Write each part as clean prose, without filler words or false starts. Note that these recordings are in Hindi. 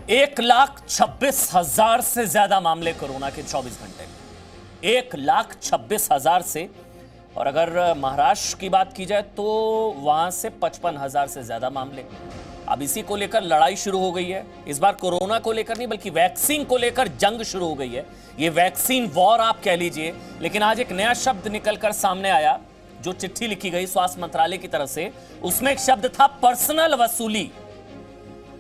1,26,000 से ज्यादा मामले कोरोना के 24 घंटे में, 1,26,000 से। और अगर महाराष्ट्र की बात की जाए तो वहां से 55,000 से ज्यादा मामले। अब इसी को लेकर लड़ाई शुरू हो गई है। इस बार कोरोना को लेकर नहीं बल्कि वैक्सीन को लेकर जंग शुरू हो गई है। ये वैक्सीन वॉर आप कह लीजिए। लेकिन आज एक नया शब्द निकलकर सामने आया, जो चिट्ठी लिखी गई स्वास्थ्य मंत्रालय की तरफ से। उसमें एक शब्द था पर्सनल वसूली।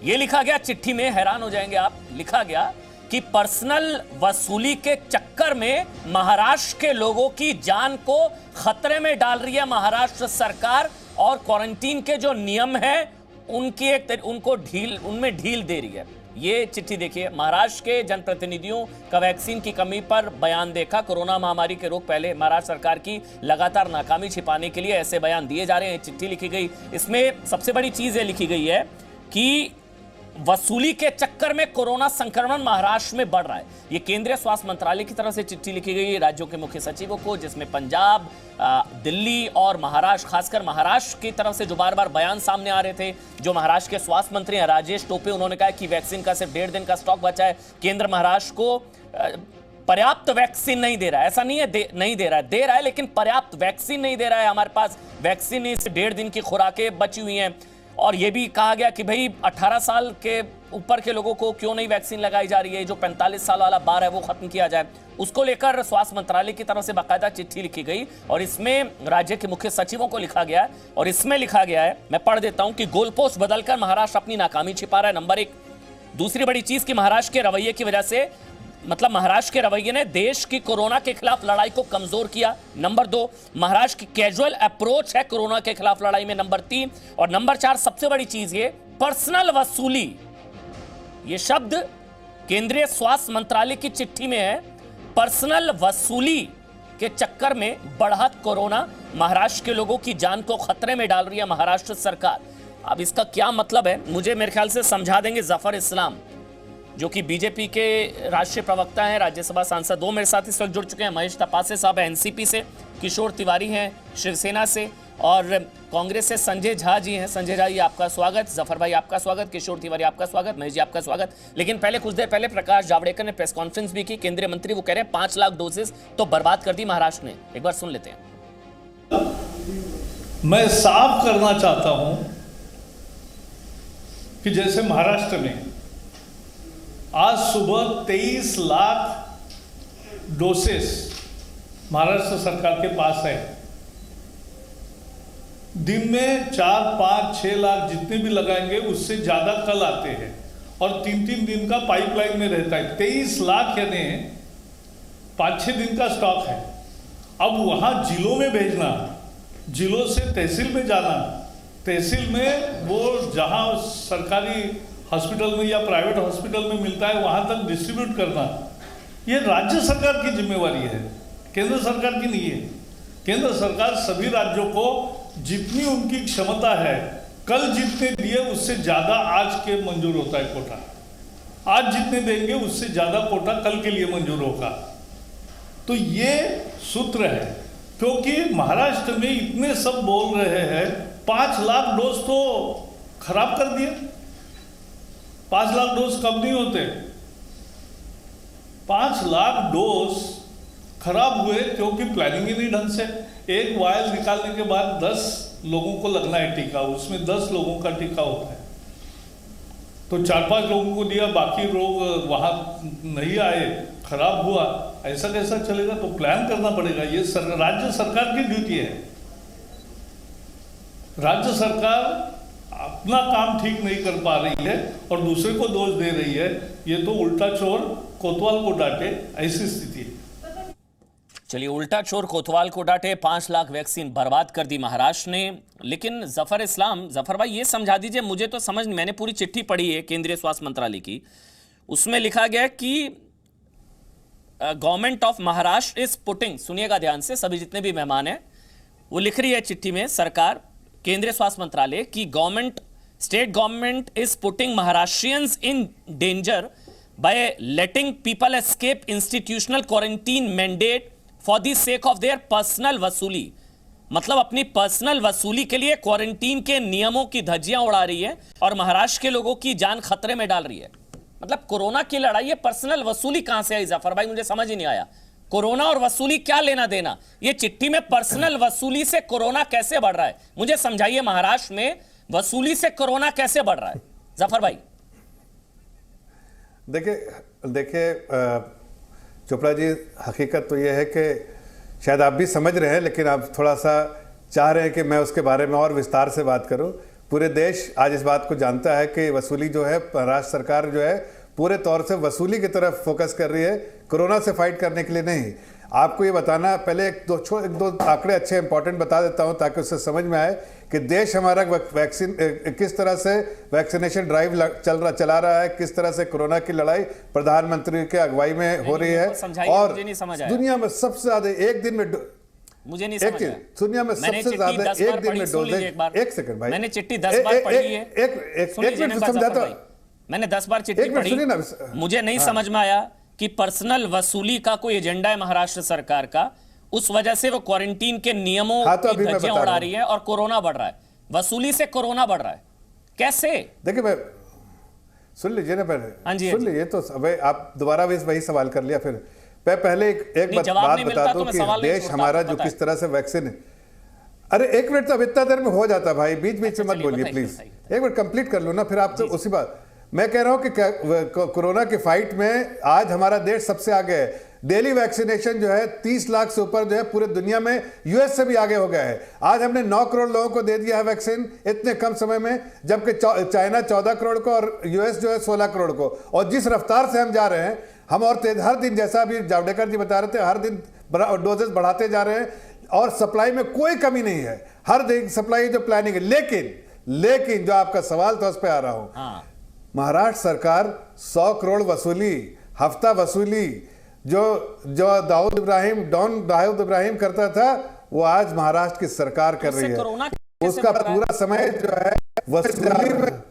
ये लिखा गया चिट्ठी में, हैरान हो जाएंगे आप, लिखा गया कि पर्सनल वसूली के चक्कर में महाराष्ट्र के लोगों की जान को खतरे में डाल रही है महाराष्ट्र सरकार, और क्वारंटीन के जो नियम है उनमें ढील दे रही है। ये चिट्ठी देखिए, महाराष्ट्र के जनप्रतिनिधियों का वैक्सीन की कमी पर बयान देखा। कोरोना महामारी के रोक पहले महाराष्ट्र सरकार की लगातार नाकामी छिपाने के लिए ऐसे बयान दिए जा रहे हैं। चिट्ठी लिखी गई, इसमें सबसे बड़ी चीज ये लिखी गई है कि वसूली के चक्कर में कोरोना संक्रमण महाराष्ट्र में बढ़ रहा है। यह केंद्रीय स्वास्थ्य मंत्रालय की तरफ से चिट्ठी लिखी गई है राज्यों के मुख्य सचिवों को, जिसमें पंजाब, दिल्ली और महाराष्ट्र, खासकर महाराष्ट्र की तरफ से जो बार बार बयान सामने आ रहे थे। जो महाराष्ट्र के स्वास्थ्य मंत्री हैं राजेश टोपे, उन्होंने कहा कि वैक्सीन का सिर्फ 1.5 दिन का स्टॉक बचा है। केंद्र महाराष्ट्र को पर्याप्त वैक्सीन नहीं दे रहा है। ऐसा नहीं है नहीं दे रहा है, लेकिन पर्याप्त वैक्सीन नहीं दे रहा है। हमारे पास वैक्सीन इस 1.5 दिन की खुराकें बची हुई हैं। और यह भी कहा गया कि भाई 18 साल के ऊपर के लोगों को क्यों नहीं वैक्सीन लगाई जा रही है, जो 45 साल वाला बार है वो खत्म किया जाए। उसको लेकर स्वास्थ्य मंत्रालय की तरफ से बाकायदा चिट्ठी लिखी गई और इसमें राज्य के मुख्य सचिवों को लिखा गया है। और इसमें लिखा गया है, मैं पढ़ देता हूं, कि गोलपोस्ट बदलकर महाराष्ट्र अपनी नाकामी छिपा रहा है, नंबर 1। दूसरी बड़ी चीज कि महाराष्ट्र के रवैये की वजह से, मतलब महाराष्ट्र के रवैये ने देश की कोरोना के खिलाफ लड़ाई को कमजोर किया, नंबर 2। महाराष्ट्र की कैजुअल अप्रोच है कोरोना के खिलाफ लड़ाई में, नंबर 3। और नंबर 4 सबसे बड़ी चीज ये पर्सनल वसूली। ये शब्द केंद्रीय स्वास्थ्य मंत्रालय की चिट्ठी में है। पर्सनल वसूली के चक्कर में बढ़त कोरोना, महाराष्ट्र के लोगों की जान को खतरे में डाल रही है महाराष्ट्र सरकार। अब इसका क्या मतलब है, मुझे मेरे ख्याल से समझा देंगे जफर इस्लाम, जो कि बीजेपी के राष्ट्रीय प्रवक्ता हैं, राज्यसभा सांसद। 2 मेरे साथ इस वक्त जुड़ चुके हैं। महेश तपासे साहब एनसीपी से, किशोर तिवारी हैं शिवसेना से, और कांग्रेस से संजय झा जी हैं। संजय झा जी आपका स्वागत, जफर भाई आपका स्वागत, किशोर तिवारी आपका स्वागत, महेश जी आपका स्वागत। लेकिन पहले कुछ देर पहले प्रकाश जावड़ेकर ने प्रेस कॉन्फ्रेंस भी की, केंद्रीय मंत्री। वो कह रहे हैं 5 लाख डोजेस तो बर्बाद कर दी महाराष्ट्र ने। एक बार सुन लेते हैं। मैं साफ करना चाहता हूं कि जैसे महाराष्ट्र में आज सुबह 23 लाख डोसेस महाराष्ट्र सरकार के पास है। दिन में 4, 5, 6 लाख जितने भी लगाएंगे उससे ज्यादा कल आते हैं, और 3-3 दिन का पाइपलाइन में रहता है। 23 लाख यानी 5-6 दिन का स्टॉक है। अब वहां जिलों में भेजना, जिलों से तहसील में जाना, तहसील में वो जहां सरकारी हॉस्पिटल में या प्राइवेट हॉस्पिटल में मिलता है वहां तक डिस्ट्रीब्यूट करना, ये राज्य सरकार की जिम्मेवारी है, केंद्र सरकार की नहीं है। केंद्र सरकार सभी राज्यों को जितनी उनकी क्षमता है, कल जितने दिए उससे ज्यादा आज के मंजूर होता है कोटा। आज जितने देंगे उससे ज्यादा कोटा कल के लिए मंजूर होगा। तो ये सूत्र है, क्योंकि महाराष्ट्र में इतने सब बोल रहे हैं 5 लाख डोज तो खराब कर दिए। 5 लाख डोज कम नहीं होते, 5 लाख डोज खराब हुए क्योंकि प्लानिंग ही नहीं ढंग से। एक वायल निकालने के बाद 10 लोगों को लगना है टीका, उसमें 10 लोगों का टीका होता है, तो 4-5 लोगों को दिया, बाकी लोग वहां नहीं आए, खराब हुआ। ऐसा कैसा चलेगा? तो प्लान करना पड़ेगा। ये राज्य सरकार की ड्यूटी है। राज्य सरकार अपना काम ठीक नहीं कर पा रही है और दूसरे को दोष दे रही है। ये तो उल्टा चोर कोतवाल को डांटे, ऐसी स्थिति है। चलिए, उल्टा चोर कोतवाल को डांटे, 5 लाख वैक्सीन बर्बाद कर दी महाराष्ट्र ने। लेकिन जफर इस्लाम, जफर भाई ये समझा दीजिए, मुझे तो समझ नहीं, मैंने पूरी चिट्ठी पढ़ी है केंद्रीय स्वास्थ्य मंत्रालय की। उसमें लिखा गया कि government of Maharashtra is putting, सुनिएगा ध्यान से सभी जितने भी मेहमान हैं, वो लिख रही है चिट्ठी में सरकार, केंद्रीय स्वास्थ्य मंत्रालय की state government is putting Maharashtrians in danger by letting people escape institutional quarantine mandate for the sake of their personal वसूली। मतलब अपनी पर्सनल वसूली के लिए क्वारंटीन के नियमों की धज्जियां उड़ा रही है और महाराष्ट्र के लोगों की जान खतरे में डाल रही है। मतलब कोरोना की लड़ाई, ये पर्सनल वसूली कहां से आई जफर भाई, मुझे समझ ही नहीं आया। कोरोना और वसूली क्या लेना देना? ये चिट्ठी में पर्सनल वसूली से कोरोना कैसे बढ़ रहा है, मुझे समझाइए। महाराष्ट्र में वसूली से कोरोना कैसे बढ़ रहा है जफर भाई? देखिए चोपड़ा जी, हकीकत तो यह है कि शायद आप भी समझ रहे हैं, लेकिन आप थोड़ा सा चाह रहे हैं कि मैं उसके बारे में और विस्तार से बात करूं। पूरे देश आज इस बात को जानता है कि वसूली जो है, महाराष्ट्र सरकार जो है पूरे तौर से वसूली की तरफ फोकस कर रही है, कोरोना से फाइट करने के लिए नहीं। आपको ये बताना, पहले एक दो आंकड़े अच्छे इंपॉर्टेंट बता देता हूं ताकि उससे समझ में आए कि देश हमारा वैक्सीन किस तरह से वैक्सीनेशन ड्राइव चला रहा है, किस तरह से कोरोना की लड़ाई प्रधानमंत्री के अगुवाई में हो रही है। और दुनिया में सबसे ज्यादा एक दिन में, मुझे नहीं समझ आया, दुनिया में सबसे ज्यादा एक दिन में डोजेज, एक सेकंड भाई, मैंने चिट्ठी 10 बार पढ़ी है, एक मिनट समझाता, मैंने 10 बार चिट्ठी पढ़ी, मुझे नहीं समझ में आया कि पर्सनल वसूली का कोई एजेंडा है महाराष्ट्र सरकार का, उस वजह से वो क्वारंटीन के नियमों की धज्जियां उड़ा रही है और कोरोना बढ़ रहा है। वसूली से कोरोना बढ़ रहा है कैसे? देखिए मैं, सुन लीजिए ना पहले, सुन लीजिए तो आप दोबारा भी वही सवाल कर लिया। फिर मैं पहले एक बात बता दूं कि देश हमारा जो किस तरह से वैक्सीन, अरे एक मिनट, तो अब इतना देर में हो जाता भाई, बीच बीच में मत बोलिए प्लीज, एक मिनट कंप्लीट कर लो ना, फिर आप तो उसी बात। मैं कह रहा हूं कि कोरोना की फाइट में आज हमारा देश सबसे आगे है। डेली वैक्सीनेशन जो है 30 लाख से ऊपर जो है पूरे दुनिया में, यूएस से भी आगे हो गया है। आज हमने 9 करोड़ लोगों को दे दिया है वैक्सीन इतने कम समय में, जबकि चाइना 14 करोड़ को और यूएस जो है 16 करोड़ को। और जिस रफ्तार से हम जा रहे हैं, हम और तेज, हर दिन, जैसा अभी जावड़ेकर जी बता रहे थे, हर दिन डोजेस बढ़ाते जा रहे हैं और सप्लाई में कोई कमी नहीं है, हर दिन सप्लाई जो प्लानिंग है। लेकिन जो आपका सवाल था उस पर आ रहा हूं। महाराष्ट्र सरकार 100 करोड़ वसूली, हफ्ता वसूली जो दाऊद इब्राहिम करता था, वो आज महाराष्ट्र की सरकार कर रही है। उसका पूरा समय जो है वसूली में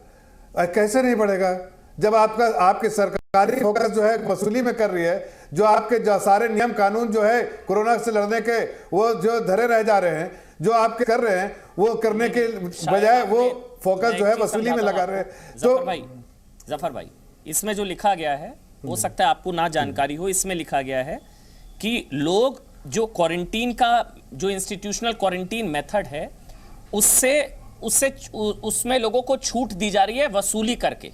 कैसे नहीं बढ़ेगा, जब आपकी सरकारी फोकस जो है वसूली में कर रही है। जो आपके जो सारे नियम कानून जो है कोरोना से लड़ने के, वो जो धरे रह जा रहे हैं, जो आपके कर रहे हैं, वो करने के बजाय वो फोकस जो है वसूली में लगा रहे हैं। तो जफर भाई, इसमें जो लिखा गया है, हो सकता है आपको ना जानकारी हो, इसमें लिखा गया है कि लोग जो क्वारंटीन का जो इंस्टीट्यूशनल क्वारंटीन मेथड है, उसमें लोगों को छूट दी जा रही है वसूली करके,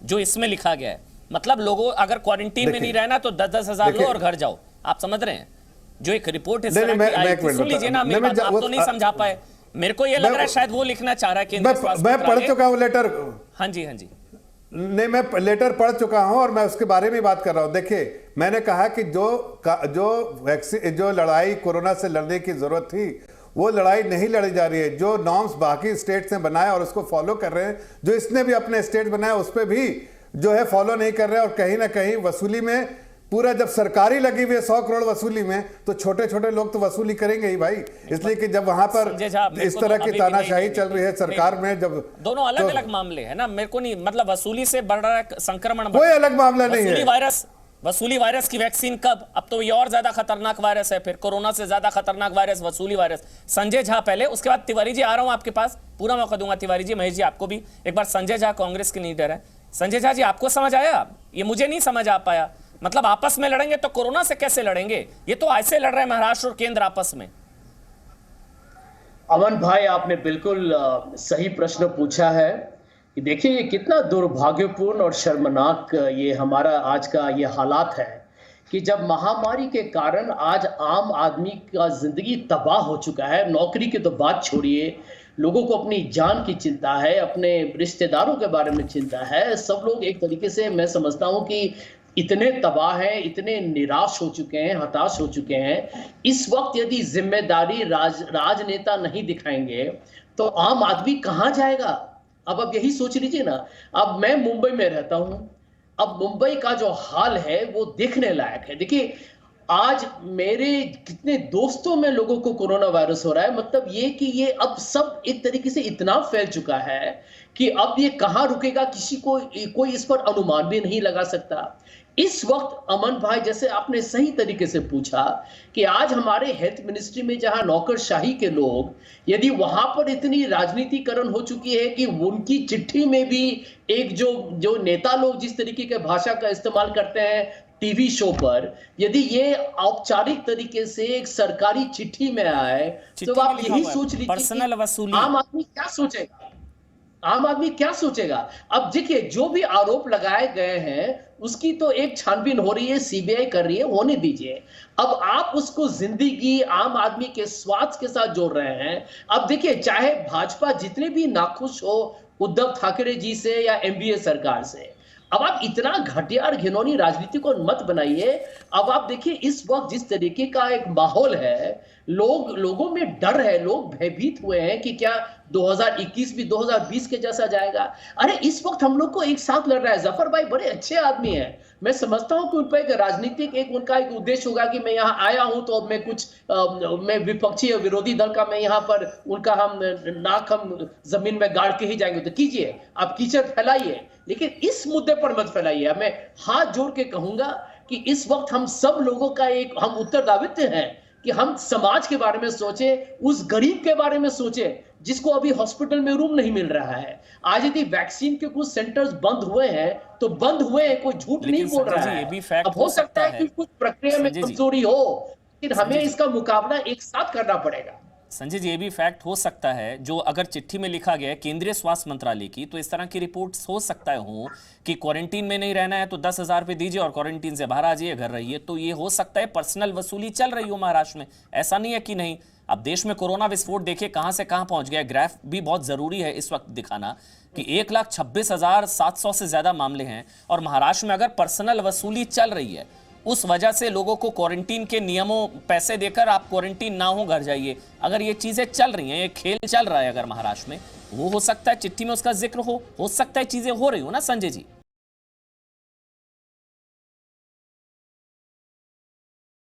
जो इसमें लिखा गया है। मतलब लोगों अगर क्वारंटीन में नहीं रहना तो 10-10 हजार लो और घर जाओ। आप समझ रहे हैं? जो एक रिपोर्ट है, सुन लीजिए ना, मेरी बात आप तो नहीं समझा पाए। मेरे को ये लग रहा है शायद वो लिखना चाह रहा है। मैं पढ़ चुका हूं लेटर। हाँ जी, हाँ जी, नहीं, मैं लेटर पढ़ चुका हूं और मैं उसके बारे में बात कर रहा हूं। देखिए, मैंने कहा कि जो लड़ाई कोरोना से लड़ने की जरूरत थी, वो लड़ाई नहीं लड़ी जा रही है। जो नॉर्म्स बाकी स्टेट्स ने बनाए और उसको फॉलो कर रहे हैं, जो इसने भी अपने स्टेट बनाया उस पर भी जो है फॉलो नहीं कर रहे हैं। और कहीं ना कहीं वसूली में पूरा, जब सरकारी लगी हुई है 100 करोड़ वसूली में, तो छोटे छोटे लोग तो वसूली करेंगे ही भाई। इसलिए कि जब वहां पर इस तरह की तानाशाही चल रही है सरकार में, जब दोनों अलग अलग मामले है ना, मेरे को नहीं, मतलब वसूली से बढ़ रहा है संक्रमण, कोई अलग मामला नहीं है। वसूली वायरस की वैक्सीन कब? अब तो ये और ज्यादा खतरनाक वायरस है, फिर कोरोना से ज्यादा खतरनाक वायरस वसूली वायरस। संजय झा पहले, उसके बाद तिवारी जी आ रहा हूं आपके पास, पूरा मौका दूंगा तिवारी जी, महेश जी आपको भी। एक बार संजय झा कांग्रेस के लीडर है। संजय झा जी, आपको समझ आया? ये मुझे नहीं समझ आ पाया। मतलब आपस में लड़ेंगे तो कोरोना से कैसे लड़ेंगे? ये तो ऐसे लड़ रहे हैं महाराष्ट्र और केंद्र आपस में। अमन भाई, आपने बिल्कुल सही प्रश्न पूछा है कि देखिए ये कितना दुर्भाग्यपूर्ण और शर्मनाक ये हमारा आज का ये हालात है कि जब महामारी के कारण आज आम आदमी का जिंदगी तबाह हो चुका है। नौकरी की तो बात छोड़िए, लोगों को अपनी जान की चिंता है, अपने रिश्तेदारों के बारे में चिंता है। सब लोग एक तरीके से, मैं समझता हूं कि इतने तबाह हैं, इतने निराश हो चुके हैं, हताश हो चुके हैं। इस वक्त यदि जिम्मेदारी राजनेता नहीं दिखाएंगे तो आम आदमी कहां जाएगा? अब यही सोच लीजिए ना। अब मैं मुंबई में रहता हूं, अब मुंबई का जो हाल है वो देखने लायक है। देखिए, आज मेरे कितने दोस्तों में लोगों को कोरोना वायरस हो रहा है, मतलब ये कि ये अब सब एक तरीके से इतना फैल चुका है कि अब ये कहां रुकेगा किसी को कोई इस पर अनुमान भी नहीं लगा सकता। इस वक्त अमन भाई, जैसे आपने सही तरीके से पूछा कि आज हमारे हेल्थ मिनिस्ट्री में जहां नौकरशाही के लोग, यदि वहां पर इतनी राजनीतिकरण हो चुकी है कि उनकी चिट्ठी में भी एक जो नेता लोग जिस तरीके के भाषा का इस्तेमाल करते हैं टीवी शो पर, यदि ये औपचारिक तरीके से एक सरकारी चिट्ठी में आए तो आप यही सोच लीजिए पर्सनल वसूली, आम आदमी क्या सोचेगा, आम आदमी क्या सोचेगा। अब देखिए, जो भी आरोप लगाए गए हैं उसकी तो एक छानबीन हो रही है, सीबीआई कर रही है, होने दीजिए। अब आप उसको जिंदगी आम आदमी के स्वास्थ्य के साथ जोड़ रहे हैं। अब देखिए, चाहे भाजपा जितने भी नाखुश हो उद्धव ठाकरे जी से या एनडीए सरकार से, अब आप इतना घटिया और घिनौनी राजनीति को मत बनाइए। अब आप देखिए, इस वक्त जिस तरीके का एक माहौल है, लोगों में डर है, लोग भयभीत हुए हैं कि क्या 2021 भी 2020 के जैसा जाएगा। अरे इस वक्त हम लोग को एक साथ लड़ रहा है। जफर भाई बड़े अच्छे आदमी हैं, मैं समझता हूं कि उन पर एक राजनीतिक उनका एक उद्देश्य होगा कि मैं यहाँ आया हूं तो मैं कुछ मैं विपक्षी और विरोधी दल का मैं यहाँ पर उनका हम जमीन में गाड़ के ही जाएंगे। तो कीजिए, आप कीचड़ फैलाइए, लेकिन इस मुद्दे पर मत फैलाइए। मैं हाथ जोड़ के कहूंगा कि इस वक्त हम सब लोगों का एक हम उत्तरदायित्व है कि हम समाज के बारे में सोचें, उस गरीब के बारे में सोचें जिसको अभी हॉस्पिटल में रूम नहीं मिल रहा है। आज यदि वैक्सीन के कुछ सेंटर्स बंद हुए हैं तो बंद हुए हैं, कोई झूठ नहीं बोल रहा है। अब हो सकता है कि कुछ प्रक्रिया में कमजोरी हो, लेकिन हमें इसका मुकाबला एक साथ करना पड़ेगा। संजय जी, ये भी फैक्ट हो सकता है जो अगर चिट्ठी में लिखा गया है केंद्रीय स्वास्थ्य मंत्रालय की, तो इस तरह की रिपोर्ट्स हो सकता है हो कि क्वारंटीन में नहीं रहना है तो 10,000 रुपये दीजिए और क्वारंटीन से बाहर आ जाइए, घर रहिए। तो ये हो सकता है पर्सनल वसूली चल रही हो महाराष्ट्र में, ऐसा नहीं है कि नहीं। अब देश में कोरोना विस्फोट देखिए कहां से कहां पहुंच गया। ग्राफ भी बहुत जरूरी है इस वक्त दिखाना कि 1,26,700 से ज्यादा मामले हैं और महाराष्ट्र में अगर पर्सनल वसूली चल रही है, उस वजह से लोगों को क्वारंटीन के नियमों पैसे देकर आप क्वारंटीन ना हो घर जाइए, अगर ये चीजें चल रही हैं, ये खेल चल रहा है अगर महाराष्ट्र में, वो हो सकता है चिट्ठी में उसका जिक्र हो सकता है चीजें हो रही हो ना संजय जी।